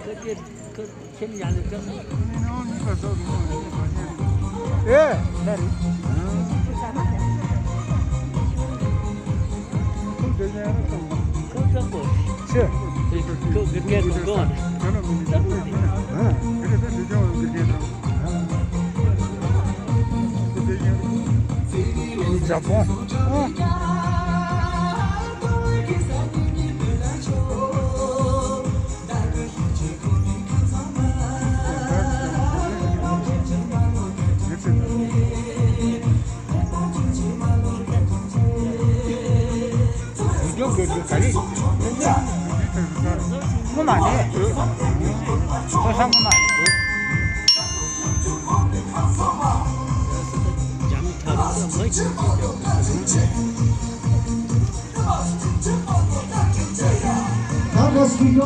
그 재미 안 했죠? 예, 다리. 그거 뭐? 시. 그게 그건. Japon. 이거 그 다리. 그만 해. 저 상만. 반갑습니다.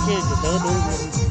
이렇게 넣어도 같이